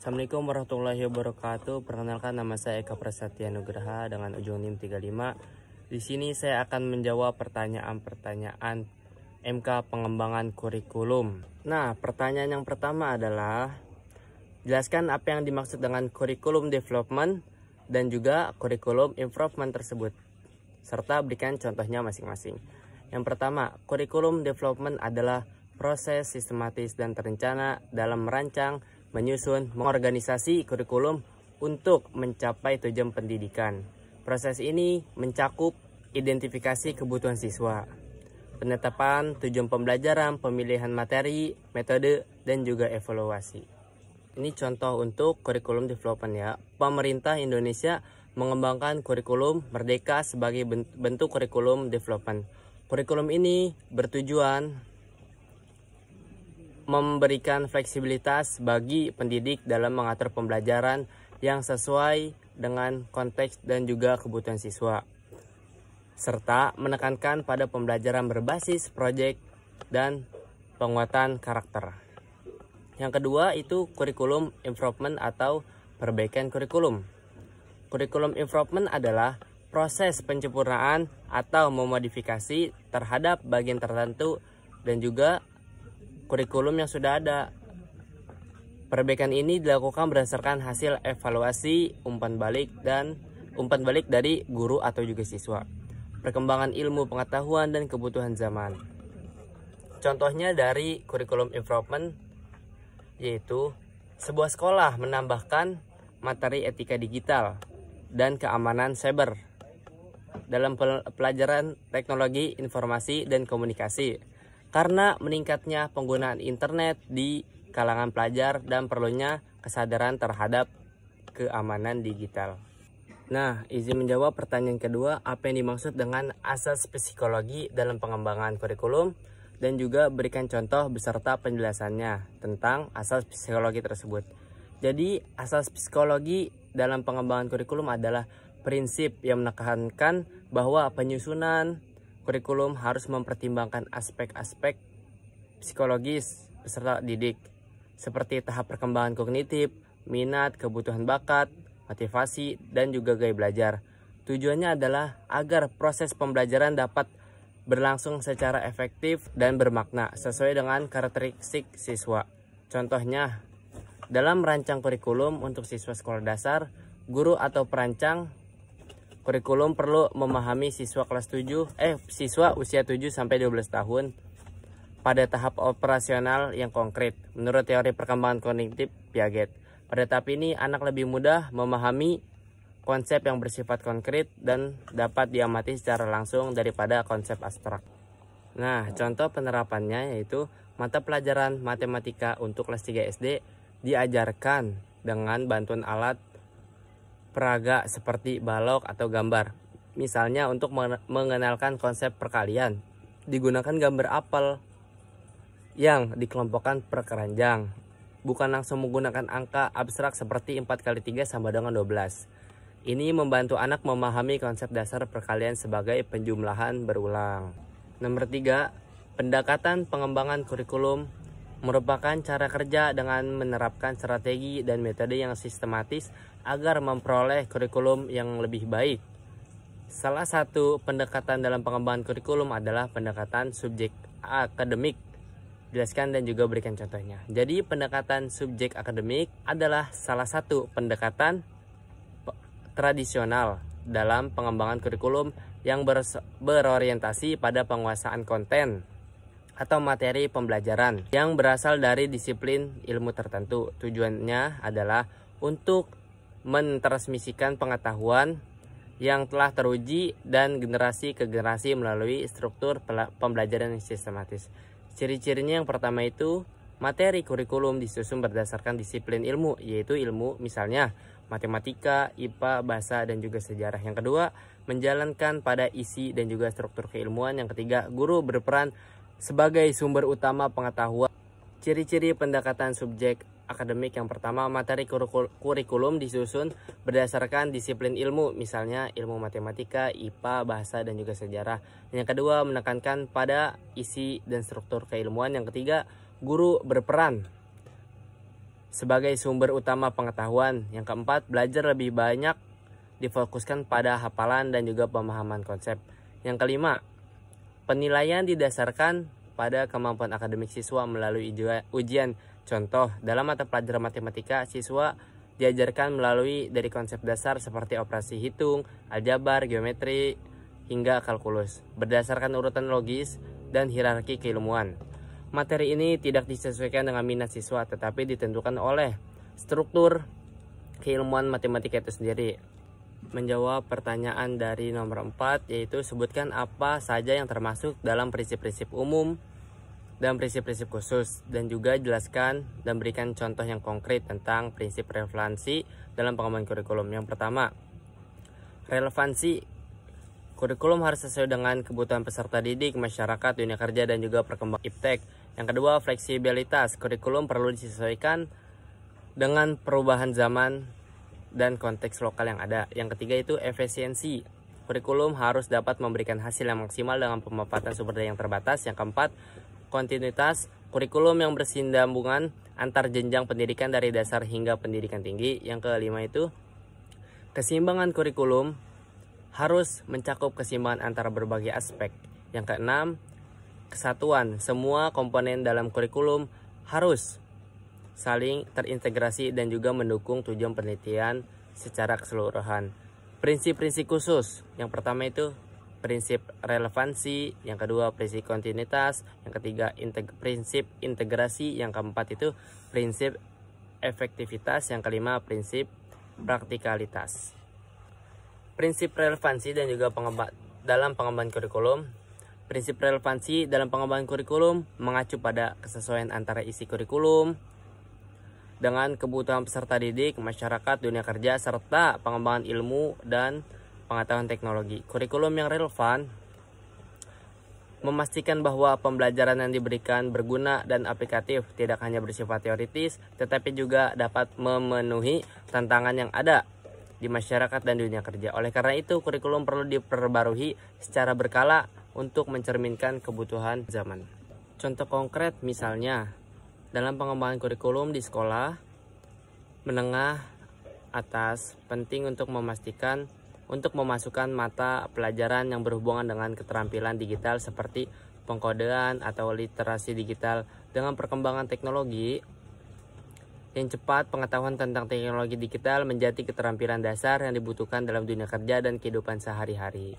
Assalamualaikum warahmatullahi wabarakatuh. Perkenalkan, nama saya Eka Prasetya Nugraha dengan ujung NIM 35. Di sini saya akan menjawab pertanyaan-pertanyaan MK pengembangan kurikulum. Nah, pertanyaan yang pertama adalah jelaskan apa yang dimaksud dengan kurikulum development dan juga kurikulum improvement tersebut, serta berikan contohnya masing-masing. Yang pertama, kurikulum development adalah proses sistematis dan terencana dalam merancang, menyusun, mengorganisasi kurikulum untuk mencapai tujuan pendidikan. Proses ini mencakup identifikasi kebutuhan siswa, penetapan tujuan pembelajaran, pemilihan materi, metode, dan juga evaluasi. Ini contoh untuk kurikulum development ya. Pemerintah Indonesia mengembangkan kurikulum Merdeka sebagai bentuk kurikulum development. Kurikulum ini bertujuan memberikan fleksibilitas bagi pendidik dalam mengatur pembelajaran yang sesuai dengan konteks dan juga kebutuhan siswa, serta menekankan pada pembelajaran berbasis proyek dan penguatan karakter. Yang kedua itu kurikulum improvement atau perbaikan kurikulum. Kurikulum improvement adalah proses penyempurnaan atau memodifikasi terhadap bagian tertentu dan juga kurikulum yang sudah ada. Perbaikan ini dilakukan berdasarkan hasil evaluasi, umpan balik dari guru atau juga siswa, perkembangan ilmu pengetahuan dan kebutuhan zaman. Contohnya dari kurikulum improvement yaitu sebuah sekolah menambahkan materi etika digital dan keamanan cyber dalam pelajaran teknologi informasi dan komunikasi, karena meningkatnya penggunaan internet di kalangan pelajar dan perlunya kesadaran terhadap keamanan digital. Nah, izin menjawab pertanyaan kedua, apa yang dimaksud dengan asas psikologi dalam pengembangan kurikulum, dan juga berikan contoh beserta penjelasannya tentang asas psikologi tersebut. Jadi, asas psikologi dalam pengembangan kurikulum adalah prinsip yang menekankan bahwa penyusunan kurikulum harus mempertimbangkan aspek-aspek psikologis peserta didik, seperti tahap perkembangan kognitif, minat, kebutuhan bakat, motivasi, dan juga gaya belajar. Tujuannya adalah agar proses pembelajaran dapat berlangsung secara efektif dan bermakna sesuai dengan karakteristik siswa. Contohnya, dalam merancang kurikulum untuk siswa sekolah dasar, guru atau perancang kurikulum perlu memahami siswa siswa usia 7 sampai 12 tahun pada tahap operasional yang konkret menurut teori perkembangan kognitif Piaget. Pada tahap ini anak lebih mudah memahami konsep yang bersifat konkret dan dapat diamati secara langsung daripada konsep abstrak. Nah, contoh penerapannya yaitu mata pelajaran matematika untuk kelas 3 SD diajarkan dengan bantuan alat peraga seperti balok atau gambar. Misalnya untuk mengenalkan konsep perkalian, digunakan gambar apel yang dikelompokkan per keranjang, bukan langsung menggunakan angka abstrak seperti 4 kali 3 sama dengan 12. Ini membantu anak memahami konsep dasar perkalian sebagai penjumlahan berulang. Nomor 3, pendekatan pengembangan kurikulum merupakan cara kerja dengan menerapkan strategi dan metode yang sistematis agar memperoleh kurikulum yang lebih baik. Salah satu pendekatan dalam pengembangan kurikulum adalah pendekatan subjek akademik. Jelaskan dan juga berikan contohnya. Jadi pendekatan subjek akademik adalah salah satu pendekatan tradisional dalam pengembangan kurikulum yang berorientasi pada penguasaan konten atau materi pembelajaran yang berasal dari disiplin ilmu tertentu. Tujuannya adalah untuk mentransmisikan pengetahuan yang telah teruji dan generasi ke generasi melalui struktur pembelajaran yang sistematis. Ciri-cirinya yang pertama itu materi kurikulum disusun berdasarkan disiplin ilmu, yaitu ilmu misalnya matematika, IPA, bahasa, dan juga sejarah. Yang kedua, menjalankan pada isi dan juga struktur keilmuan. Yang ketiga, guru berperan sebagai sumber utama pengetahuan. Ciri-ciri pendekatan subjek akademik yang pertama, materi kurikulum disusun berdasarkan disiplin ilmu, misalnya ilmu matematika, IPA, bahasa, dan juga sejarah. Yang kedua, menekankan pada isi dan struktur keilmuan. Yang ketiga, guru berperan sebagai sumber utama pengetahuan. Yang keempat, belajar lebih banyak difokuskan pada hafalan dan juga pemahaman konsep. Yang kelima, penilaian didasarkan pada kemampuan akademik siswa melalui ujian. Contoh, dalam mata pelajaran matematika, siswa diajarkan melalui dari konsep dasar seperti operasi hitung, aljabar, geometri, hingga kalkulus, berdasarkan urutan logis dan hierarki keilmuan. Materi ini tidak disesuaikan dengan minat siswa, tetapi ditentukan oleh struktur keilmuan matematika itu sendiri. Menjawab pertanyaan dari nomor 4, yaitu sebutkan apa saja yang termasuk dalam prinsip-prinsip umum dan prinsip-prinsip khusus, dan juga jelaskan dan berikan contoh yang konkret tentang prinsip relevansi dalam pengembangan kurikulum. Yang pertama, relevansi kurikulum harus sesuai dengan kebutuhan peserta didik, masyarakat, dunia kerja, dan juga perkembangan iptek. Yang kedua, fleksibilitas kurikulum perlu disesuaikan dengan perubahan zaman dan konteks lokal yang ada. Yang ketiga itu efisiensi kurikulum harus dapat memberikan hasil yang maksimal dengan pemanfaatan sumber daya yang terbatas. Yang keempat, kontinuitas kurikulum yang berkesinambungan antar jenjang pendidikan dari dasar hingga pendidikan tinggi. Yang kelima itu keseimbangan kurikulum harus mencakup keseimbangan antara berbagai aspek. Yang keenam, kesatuan semua komponen dalam kurikulum harus saling terintegrasi dan juga mendukung tujuan penelitian secara keseluruhan. Prinsip-prinsip khusus, yang pertama itu prinsip relevansi, yang kedua prinsip kontinuitas, yang ketiga prinsip integrasi, yang keempat itu prinsip efektivitas, yang kelima prinsip praktikalitas. Prinsip relevansi dan juga dalam pengembangan kurikulum. Prinsip relevansi dalam pengembangan kurikulum mengacu pada kesesuaian antara isi kurikulum dengan kebutuhan peserta didik, masyarakat, dunia kerja, serta pengembangan ilmu dan pengetahuan teknologi. Kurikulum yang relevan memastikan bahwa pembelajaran yang diberikan berguna dan aplikatif, tidak hanya bersifat teoritis, tetapi juga dapat memenuhi tantangan yang ada di masyarakat dan dunia kerja. Oleh karena itu, kurikulum perlu diperbarui secara berkala untuk mencerminkan kebutuhan zaman. Contoh konkret misalnya, dalam pengembangan kurikulum di sekolah menengah atas, penting untuk memasukkan mata pelajaran yang berhubungan dengan keterampilan digital seperti pengkodean atau literasi digital. Dengan perkembangan teknologi yang cepat, pengetahuan tentang teknologi digital menjadi keterampilan dasar yang dibutuhkan dalam dunia kerja dan kehidupan sehari-hari.